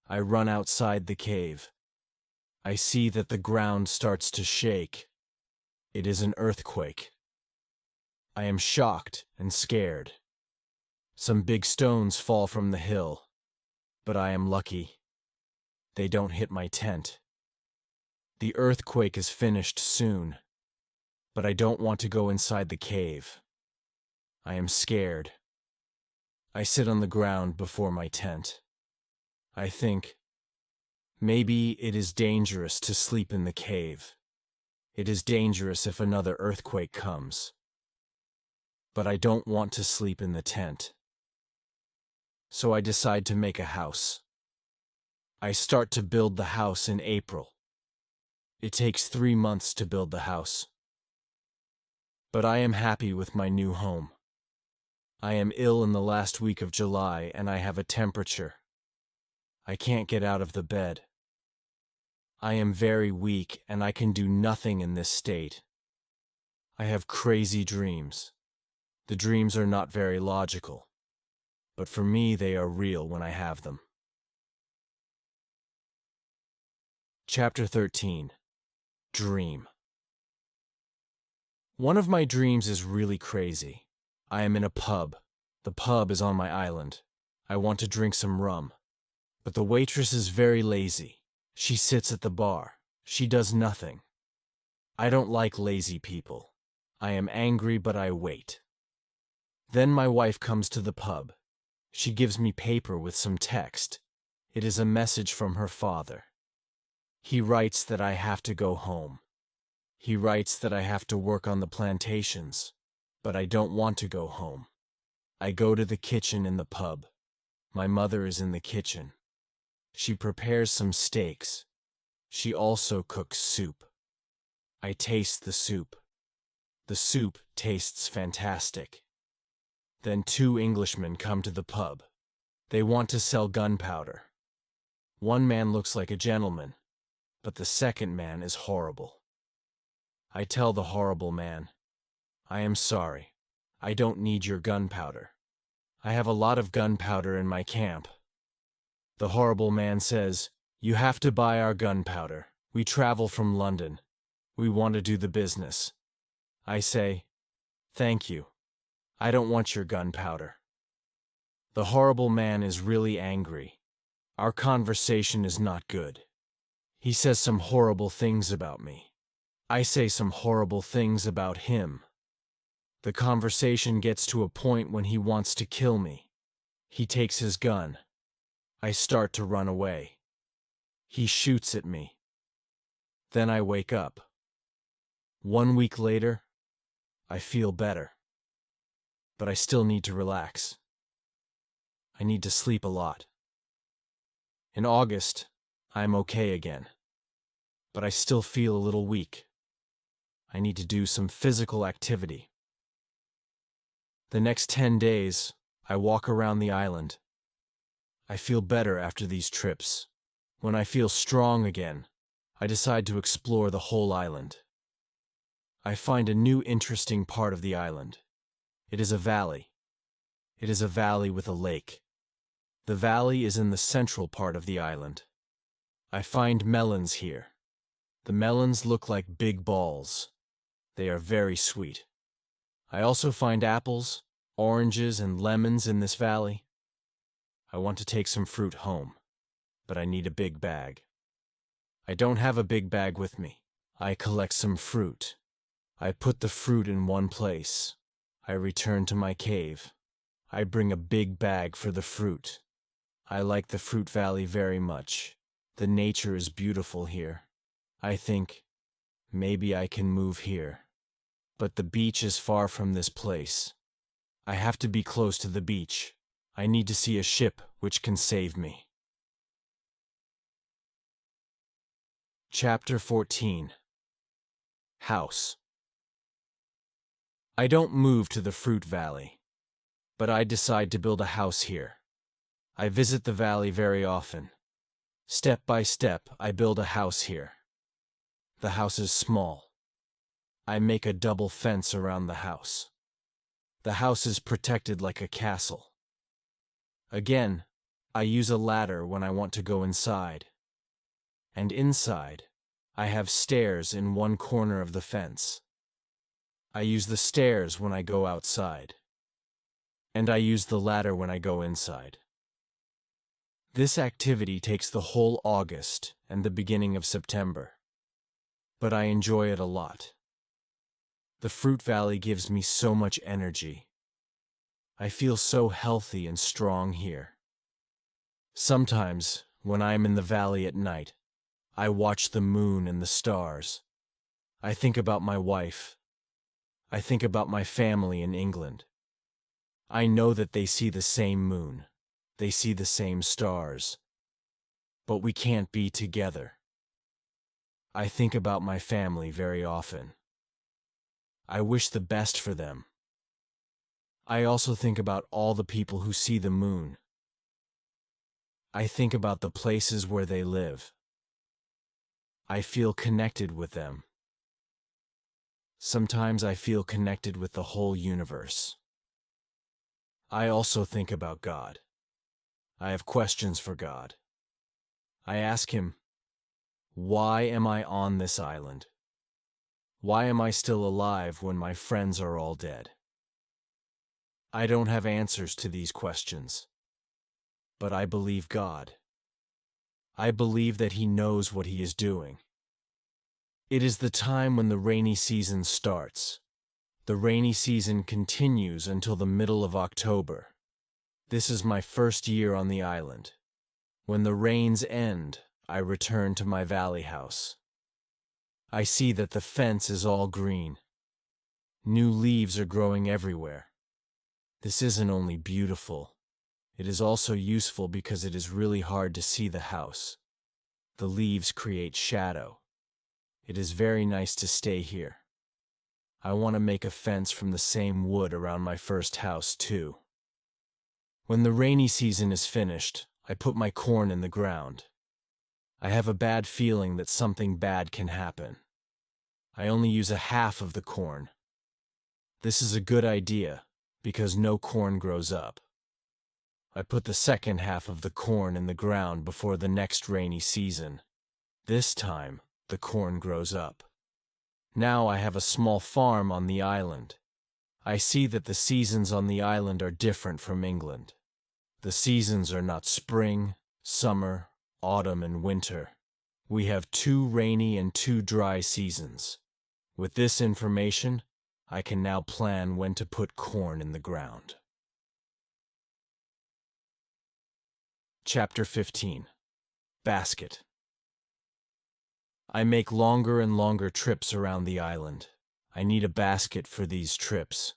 I run outside the cave. I see that the ground starts to shake. It is an earthquake. I am shocked and scared. Some big stones fall from the hill, but I am lucky. They don't hit my tent. The earthquake is finished soon, but I don't want to go inside the cave. I am scared. I sit on the ground before my tent. I think, maybe it is dangerous to sleep in the cave. It is dangerous if another earthquake comes. But I don't want to sleep in the tent. So I decide to make a house. I start to build the house in April. It takes 3 months to build the house. But I am happy with my new home. I am ill in the last week of July and I have a temperature. I can't get out of the bed. I am very weak and I can do nothing in this state. I have crazy dreams. The dreams are not very logical, but for me they are real when I have them. Chapter 13. Dream. One of my dreams is really crazy. I am in a pub. The pub is on my island. I want to drink some rum. But the waitress is very lazy. She sits at the bar. She does nothing. I don't like lazy people. I am angry, but I wait. Then my wife comes to the pub. She gives me paper with some text. It is a message from her father. He writes that I have to go home. He writes that I have to work on the plantations, but I don't want to go home. I go to the kitchen in the pub. My mother is in the kitchen. She prepares some steaks. She also cooks soup. I taste the soup. The soup tastes fantastic. Then 2 Englishmen come to the pub. They want to sell gunpowder. One man looks like a gentleman, but the second man is horrible. I tell the horrible man, I am sorry. I don't need your gunpowder. I have a lot of gunpowder in my camp. The horrible man says, you have to buy our gunpowder. We travel from London. We want to do the business. I say, thank you. I don't want your gunpowder. The horrible man is really angry. Our conversation is not good. He says some horrible things about me. I say some horrible things about him. The conversation gets to a point when he wants to kill me. He takes his gun. I start to run away. He shoots at me. Then I wake up. 1 week later, I feel better. But I still need to relax. I need to sleep a lot. In August, I'm okay again. But I still feel a little weak. I need to do some physical activity. The next 10 days, I walk around the island. I feel better after these trips. When I feel strong again, I decide to explore the whole island. I find a new interesting part of the island. It is a valley. It is a valley with a lake. The valley is in the central part of the island. I find melons here. The melons look like big balls. They are very sweet. I also find apples, oranges, and lemons in this valley. I want to take some fruit home, but I need a big bag. I don't have a big bag with me. I collect some fruit. I put the fruit in one place. I return to my cave. I bring a big bag for the fruit. I like the fruit valley very much. The nature is beautiful here. I think, maybe I can move here. But the beach is far from this place. I have to be close to the beach. I need to see a ship which can save me. Chapter 14. House. I don't move to the fruit valley, but I decide to build a house here. I visit the valley very often. Step by step, I build a house here. The house is small. I make a double fence around the house. The house is protected like a castle. Again, I use a ladder when I want to go inside. And inside, I have stairs in one corner of the fence. I use the stairs when I go outside. and I use the ladder when I go inside. This activity takes the whole August and the beginning of September, but I enjoy it a lot. The fruit valley gives me so much energy. I feel so healthy and strong here. Sometimes, when I am in the valley at night, I watch the moon and the stars. I think about my wife. I think about my family in England. I know that they see the same moon. They see the same stars. But we can't be together. I think about my family very often. I wish the best for them. I also think about all the people who see the moon. I think about the places where they live. I feel connected with them. Sometimes I feel connected with the whole universe. I also think about God. I have questions for God. I ask him, why am I on this island? Why am I still alive when my friends are all dead? I don't have answers to these questions, but I believe God. I believe that he knows what he is doing. It is the time when the rainy season starts. The rainy season continues until the middle of October. This is my first year on the island. When the rains end, I return to my valley house. I see that the fence is all green. New leaves are growing everywhere. This isn't only beautiful, it is also useful because it is really hard to see the house. The leaves create shadow. It is very nice to stay here. I want to make a fence from the same wood around my first house, too. When the rainy season is finished, I put my corn in the ground. I have a bad feeling that something bad can happen. I only use a half of the corn. This is a good idea, because no corn grows up. I put the second half of the corn in the ground before the next rainy season. This time, the corn grows up. Now I have a small farm on the island. I see that the seasons on the island are different from England. The seasons are not spring, summer, autumn, and winter. We have 2 rainy and 2 dry seasons. With this information, I can now plan when to put corn in the ground. Chapter 15. Basket. I make longer and longer trips around the island. I need a basket for these trips.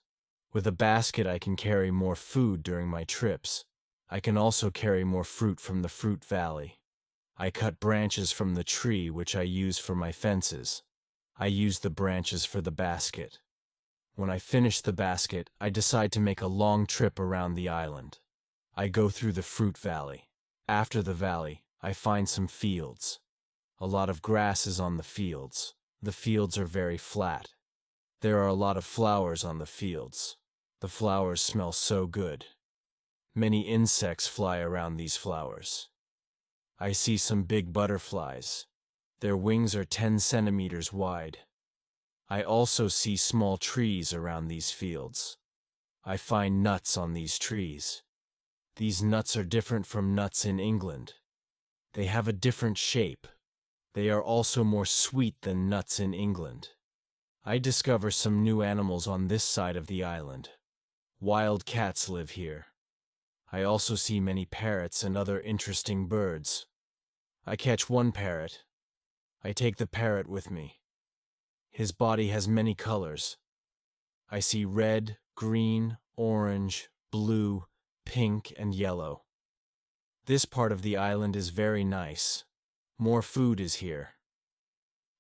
With a basket I can carry more food during my trips. I can also carry more fruit from the fruit valley. I cut branches from the tree which I use for my fences. I use the branches for the basket. When I finish the basket, I decide to make a long trip around the island. I go through the fruit valley. After the valley, I find some fields. A lot of grass is on the fields. The fields are very flat. There are a lot of flowers on the fields. The flowers smell so good. Many insects fly around these flowers. I see some big butterflies. Their wings are 10 centimeters wide. I also see small trees around these fields. I find nuts on these trees. These nuts are different from nuts in England. They have a different shape. They are also more sweet than nuts in England. I discover some new animals on this side of the island. Wild cats live here. I also see many parrots and other interesting birds. I catch one parrot. I take the parrot with me. His body has many colors. I see red, green, orange, blue, pink, and yellow. This part of the island is very nice. More food is here.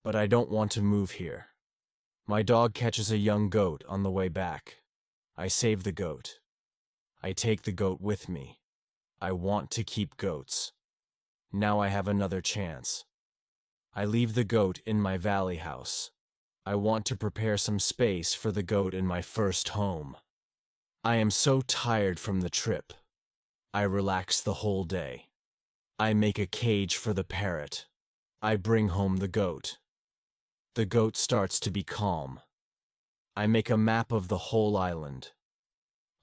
But I don't want to move here. My dog catches a young goat on the way back. I save the goat. I take the goat with me. I want to keep goats. Now I have another chance. I leave the goat in my valley house. I want to prepare some space for the goat in my first home. I am so tired from the trip. I relax the whole day. I make a cage for the parrot. I bring home the goat. The goat starts to be calm. I make a map of the whole island.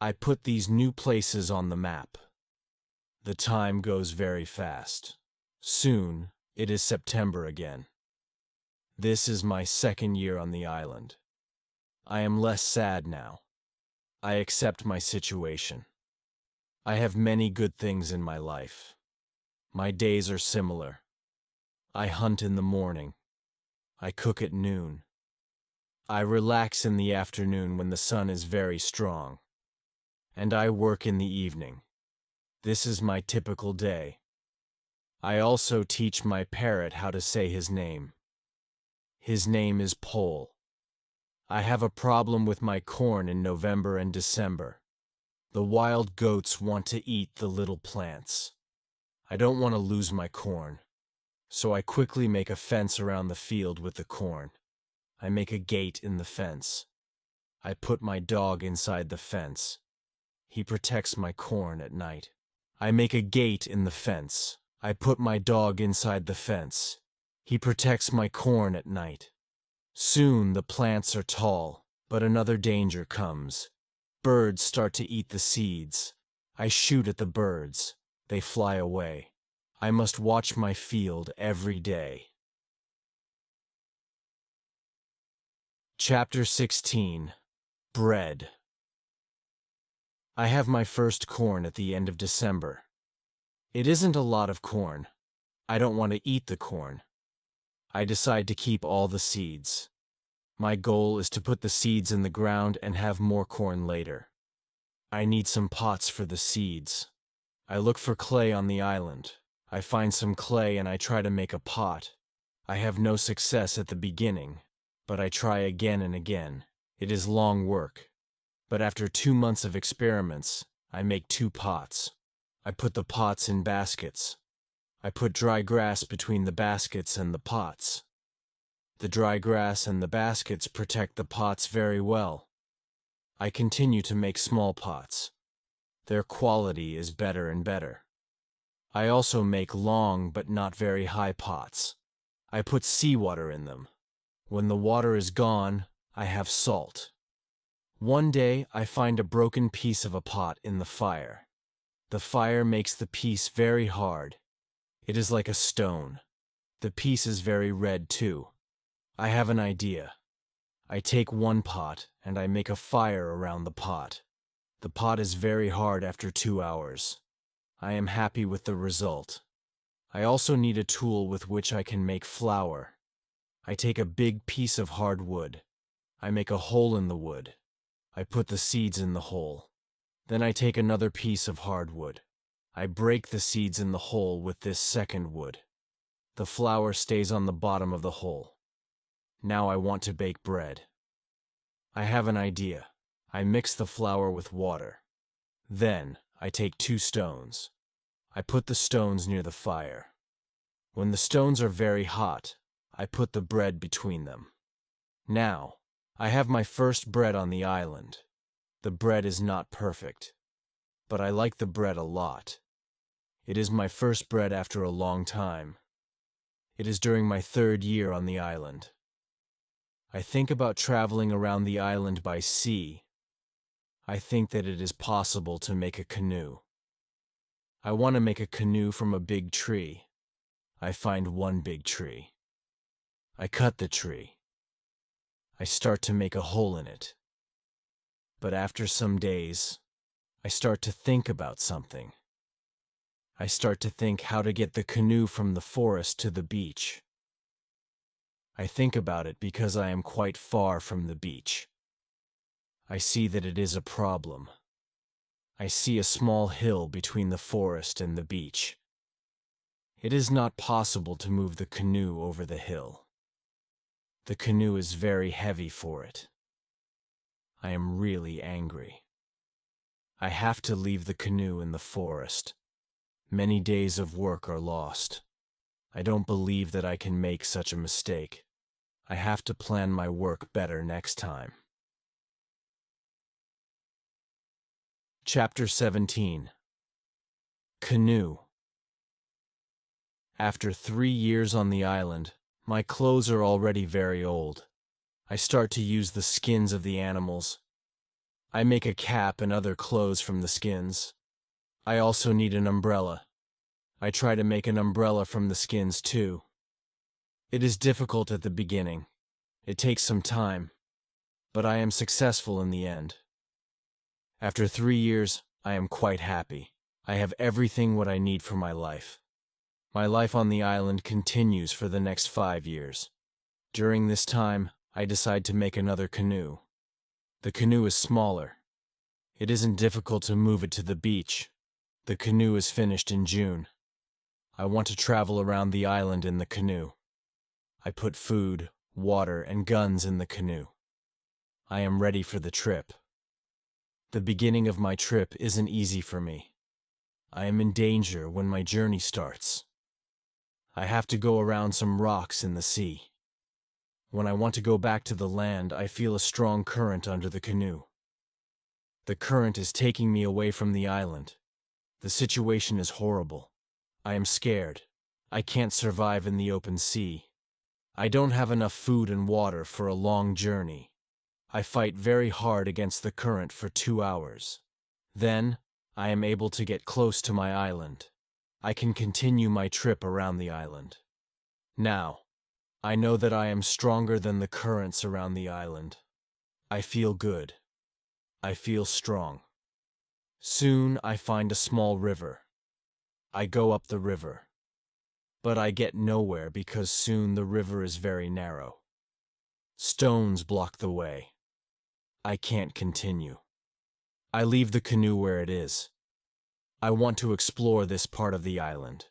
I put these new places on the map. The time goes very fast. Soon, it is September again. This is my second year on the island. I am less sad now. I accept my situation. I have many good things in my life. My days are similar. I hunt in the morning. I cook at noon. I relax in the afternoon when the sun is very strong. And I work in the evening. This is my typical day. I also teach my parrot how to say his name. His name is Pole. I have a problem with my corn in November and December. The wild goats want to eat the little plants. I don't want to lose my corn, so I quickly make a fence around the field with the corn. I make a gate in the fence. I put my dog inside the fence. He protects my corn at night. I make a gate in the fence. I put my dog inside the fence. He protects my corn at night. Soon the plants are tall, but another danger comes. Birds start to eat the seeds. I shoot at the birds. They fly away. I must watch my field every day. Chapter 16. Bread. I have my first corn at the end of December. It isn't a lot of corn. I don't want to eat the corn. I decide to keep all the seeds. My goal is to put the seeds in the ground and have more corn later. I need some pots for the seeds. I look for clay on the island. I find some clay and I try to make a pot. I have no success at the beginning, but I try again and again. It is long work. But after 2 months of experiments, I make 2 pots. I put the pots in baskets. I put dry grass between the baskets and the pots. The dry grass and the baskets protect the pots very well. I continue to make small pots. Their quality is better and better. I also make long but not very high pots. I put seawater in them. When the water is gone, I have salt. One day I find a broken piece of a pot in the fire. The fire makes the piece very hard. It is like a stone. The piece is very red too. I have an idea. I take one pot and I make a fire around the pot. The pot is very hard after 2 hours. I am happy with the result. I also need a tool with which I can make flour. I take a big piece of hard wood. I make a hole in the wood. I put the seeds in the hole. Then I take another piece of hard wood. I break the seeds in the hole with this second wood. The flour stays on the bottom of the hole. Now I want to bake bread. I have an idea. I mix the flour with water. Then I take 2 stones. I put the stones near the fire. When the stones are very hot, I put the bread between them. Now, I have my first bread on the island. The bread is not perfect, but I like the bread a lot. It is my first bread after a long time. It is during my 3rd year on the island. I think about traveling around the island by sea. I think that it is possible to make a canoe. I want to make a canoe from a big tree. I find one big tree. I cut the tree. I start to make a hole in it. But after some days, I start to think about something. I start to think how to get the canoe from the forest to the beach. I think about it because I am quite far from the beach. I see that it is a problem. I see a small hill between the forest and the beach. It is not possible to move the canoe over the hill. The canoe is very heavy for it. I am really angry. I have to leave the canoe in the forest. Many days of work are lost. I don't believe that I can make such a mistake. I have to plan my work better next time. Chapter 17. Canoe. After 3 years on the island, my clothes are already very old. I start to use the skins of the animals. I make a cap and other clothes from the skins. I also need an umbrella. I try to make an umbrella from the skins too. It is difficult at the beginning. It takes some time, but I am successful in the end. After 3 years, I am quite happy. I have everything what I need for my life. My life on the island continues for the next 5 years. During this time, I decide to make another canoe. The canoe is smaller. It isn't difficult to move it to the beach. The canoe is finished in June. I want to travel around the island in the canoe. I put food, water, and guns in the canoe. I am ready for the trip. The beginning of my trip isn't easy for me. I am in danger when my journey starts. I have to go around some rocks in the sea. When I want to go back to the land, I feel a strong current under the canoe. The current is taking me away from the island. The situation is horrible. I am scared. I can't survive in the open sea. I don't have enough food and water for a long journey. I fight very hard against the current for 2 hours. Then, I am able to get close to my island. I can continue my trip around the island. Now, I know that I am stronger than the currents around the island. I feel good. I feel strong. Soon I find a small river. I go up the river. But I get nowhere because soon the river is very narrow. Stones block the way. I can't continue. I leave the canoe where it is. I want to explore this part of the island.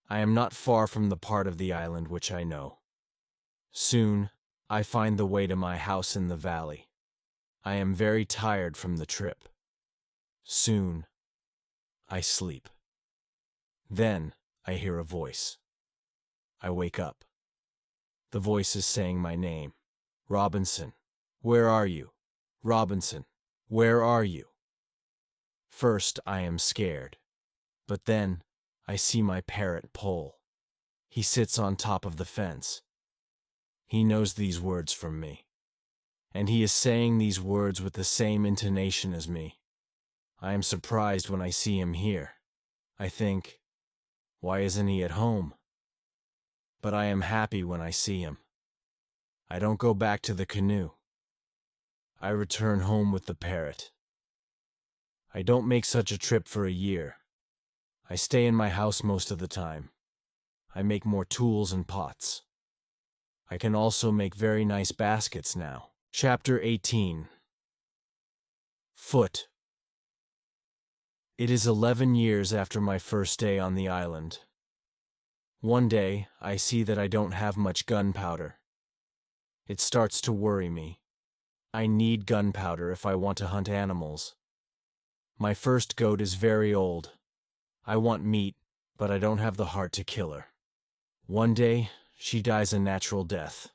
I am not far from the part of the island which I know. Soon, I find the way to my house in the valley. I am very tired from the trip. Soon, I sleep. Then, I hear a voice. I wake up. The voice is saying my name. Robinson, where are you? Robinson, where are you? First, I am scared. But then, I see my parrot Pole. He sits on top of the fence. He knows these words from me. And he is saying these words with the same intonation as me. I am surprised when I see him here. I think, why isn't he at home? But I am happy when I see him. I don't go back to the canoe. I return home with the parrot. I don't make such a trip for a year. I stay in my house most of the time. I make more tools and pots. I can also make very nice baskets now. Chapter 18. Foot. It is 11 years after my first day on the island. One day, I see that I don't have much gunpowder. It starts to worry me. I need gunpowder if I want to hunt animals. My first goat is very old. I want meat, but I don't have the heart to kill her. One day, she dies a natural death.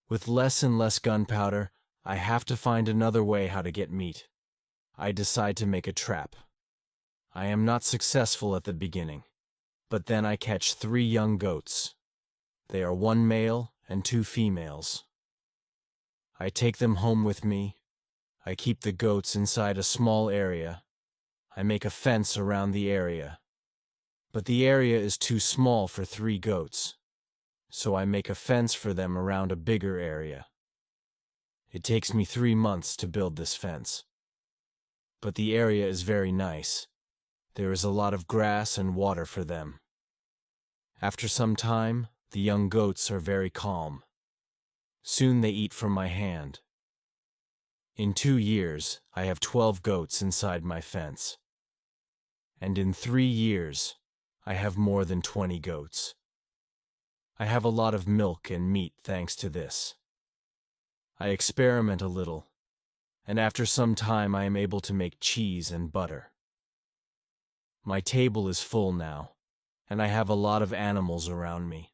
With less and less gunpowder, I have to find another way how to get meat. I decide to make a trap. I am not successful at the beginning, but then I catch 3 young goats. They are 1 male and 2 females. I take them home with me. I keep the goats inside a small area. I make a fence around the area. But the area is too small for 3 goats, so I make a fence for them around a bigger area. It takes me 3 months to build this fence. But the area is very nice. There is a lot of grass and water for them. After some time, the young goats are very calm. Soon they eat from my hand. In 2 years, I have 12 goats inside my fence. And in 3 years, I have more than 20 goats. I have a lot of milk and meat thanks to this. I experiment a little, and after some time I am able to make cheese and butter. My table is full now, and I have a lot of animals around me.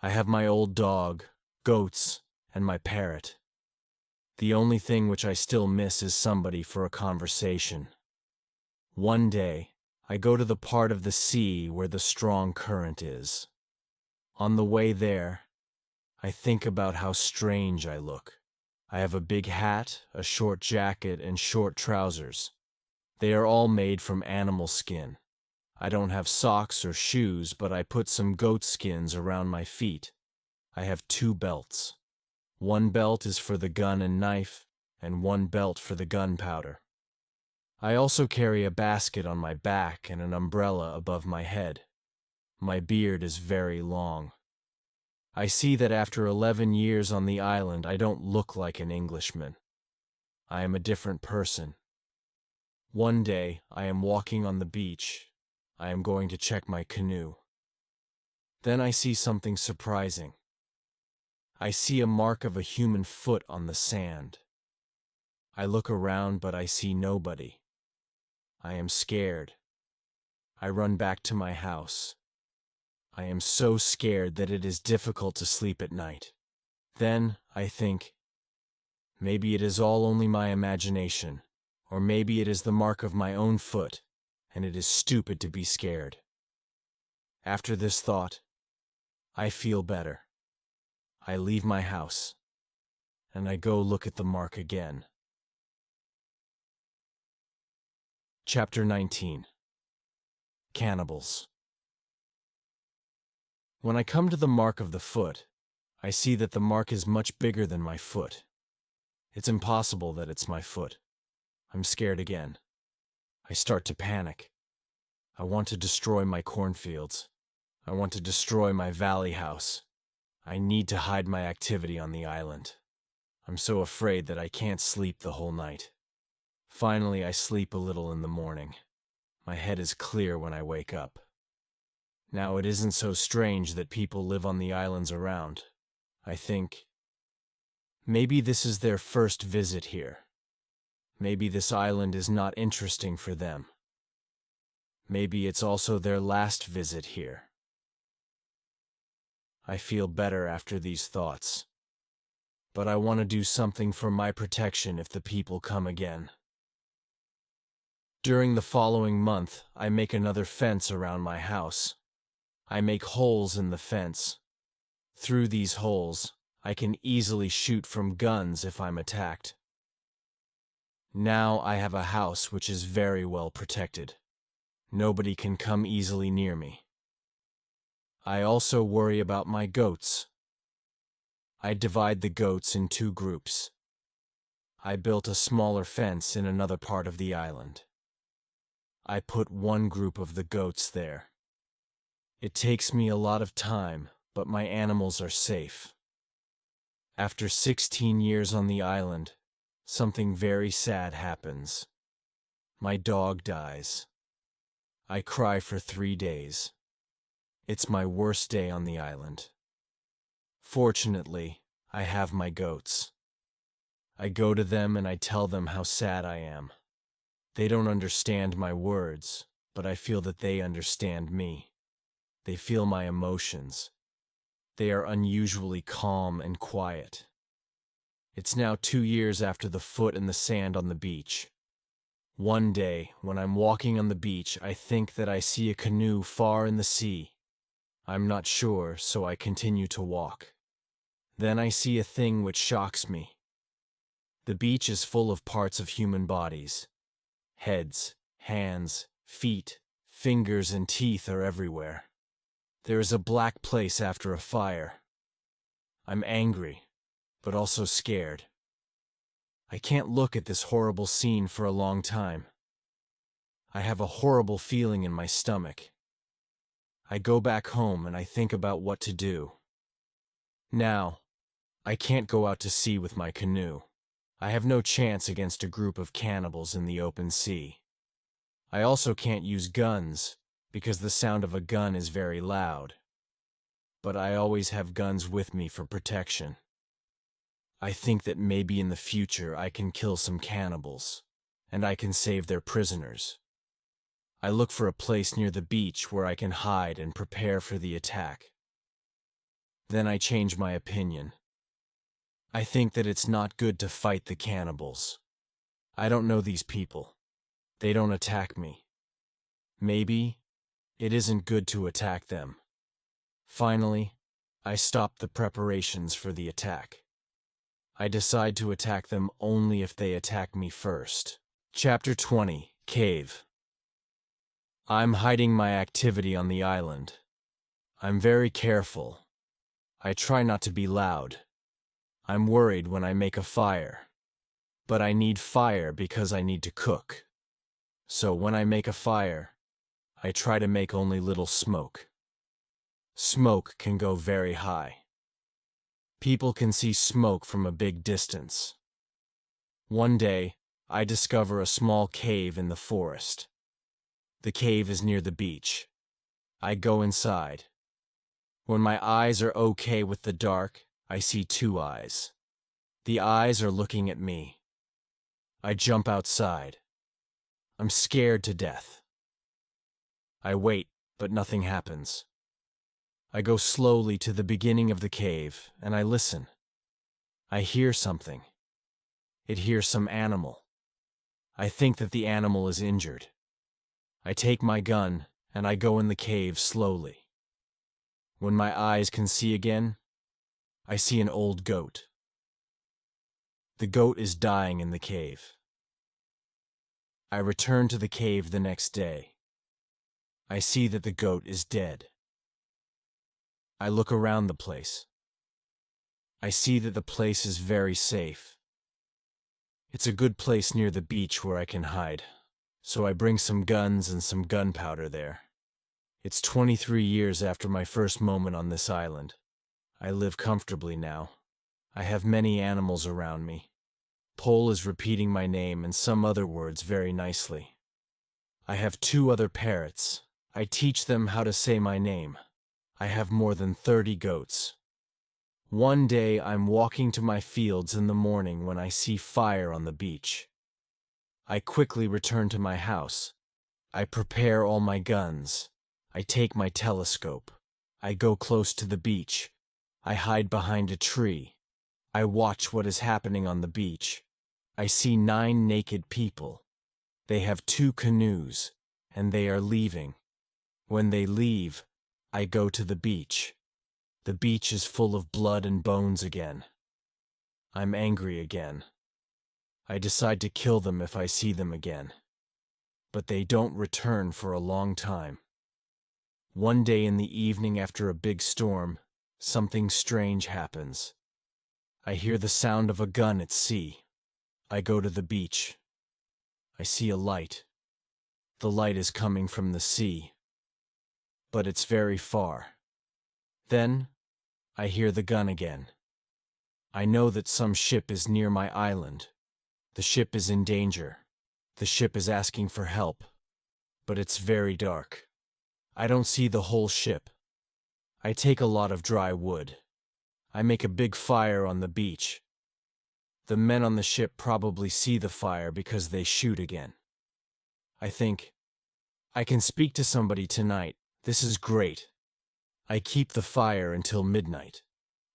I have my old dog, goats, and my parrot. The only thing which I still miss is somebody for a conversation. One day, I go to the part of the sea where the strong current is. On the way there, I think about how strange I look. I have a big hat, a short jacket, and short trousers. They are all made from animal skin. I don't have socks or shoes, but I put some goat skins around my feet. I have 2 belts. One belt is for the gun and knife, and one belt for the gunpowder. I also carry a basket on my back and an umbrella above my head. My beard is very long. I see that after 11 years on the island, I don't look like an Englishman. I am a different person. One day, I am walking on the beach. I am going to check my canoe. Then I see something surprising. I see a mark of a human foot on the sand. I look around, but I see nobody. I am scared. I run back to my house. I am so scared that it is difficult to sleep at night. Then, I think, maybe it is all only my imagination, or maybe it is the mark of my own foot, and it is stupid to be scared. After this thought, I feel better. I leave my house, and I go look at the mark again. Chapter 19. Cannibals. When I come to the mark of the foot, I see that the mark is much bigger than my foot. It's impossible that it's my foot. I'm scared again. I start to panic. I want to destroy my cornfields. I want to destroy my valley house. I need to hide my activity on the island. I'm so afraid that I can't sleep the whole night. Finally, I sleep a little in the morning. My head is clear when I wake up. Now, it isn't so strange that people live on the islands around. I think, maybe this is their first visit here. Maybe this island is not interesting for them. Maybe it's also their last visit here. I feel better after these thoughts. But I want to do something for my protection if the people come again. During the following month, I make another fence around my house. I make holes in the fence. Through these holes, I can easily shoot from guns if I'm attacked. Now I have a house which is very well protected. Nobody can come easily near me. I also worry about my goats. I divide the goats in 2 groups. I built a smaller fence in another part of the island. I put one group of the goats there. It takes me a lot of time, but my animals are safe. After 16 years on the island, something very sad happens. My dog dies. I cry for 3 days. It's my worst day on the island. Fortunately, I have my goats. I go to them and I tell them how sad I am. They don't understand my words, but I feel that they understand me. They feel my emotions. They are unusually calm and quiet. It's now 2 years after the foot in the sand on the beach. One day, when I'm walking on the beach, I think that I see a canoe far in the sea. I'm not sure, so I continue to walk. Then I see a thing which shocks me. The beach is full of parts of human bodies. Heads, hands, feet, fingers, and teeth are everywhere. There is a black place after a fire. I'm angry, but also scared. I can't look at this horrible scene for a long time. I have a horrible feeling in my stomach. I go back home and I think about what to do. Now, I can't go out to sea with my canoe. I have no chance against a group of cannibals in the open sea. I also can't use guns, because the sound of a gun is very loud. But I always have guns with me for protection. I think that maybe in the future I can kill some cannibals, and I can save their prisoners. I look for a place near the beach where I can hide and prepare for the attack. Then I change my opinion. I think that it's not good to fight the cannibals. I don't know these people. They don't attack me. Maybe it isn't good to attack them. Finally, I stop the preparations for the attack. I decide to attack them only if they attack me first. Chapter 20, Cave. I'm hiding my activity on the island. I'm very careful. I try not to be loud. I'm worried when I make a fire. But I need fire because I need to cook. So when I make a fire, I try to make only little smoke. Smoke can go very high. People can see smoke from a big distance. One day, I discover a small cave in the forest. The cave is near the beach. I go inside. When my eyes are okay with the dark, I see two eyes. The eyes are looking at me. I jump outside. I'm scared to death. I wait, but nothing happens. I go slowly to the beginning of the cave, and I listen. I hear something. It hears some animal. I think that the animal is injured. I take my gun, and I go in the cave slowly. When my eyes can see again, I see an old goat. The goat is dying in the cave. I return to the cave the next day. I see that the goat is dead. I look around the place. I see that the place is very safe. It's a good place near the beach where I can hide, so I bring some guns and some gunpowder there. It's 23 years after my first moment on this island. I live comfortably now. I have many animals around me. Pole is repeating my name and some other words very nicely. I have 2 other parrots. I teach them how to say my name. I have more than 30 goats. One day I'm walking to my fields in the morning when I see fire on the beach. I quickly return to my house. I prepare all my guns. I take my telescope. I go close to the beach. I hide behind a tree. I watch what is happening on the beach. I see 9 naked people. They have 2 canoes, and they are leaving. When they leave, I go to the beach. The beach is full of blood and bones again. I'm angry again. I decide to kill them if I see them again. But they don't return for a long time. One day in the evening after a big storm, something strange happens. I hear the sound of a gun at sea. I go to the beach. I see a light. The light is coming from the sea. But it's very far. Then, I hear the gun again. I know that some ship is near my island. The ship is in danger. The ship is asking for help. But it's very dark. I don't see the whole ship. I take a lot of dry wood. I make a big fire on the beach. The men on the ship probably see the fire because they shoot again. I think, I can speak to somebody tonight. This is great. I keep the fire until midnight.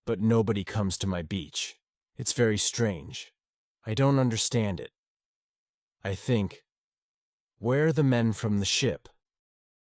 But nobody comes to my beach. It's very strange. I don't understand it. I think, where are the men from the ship?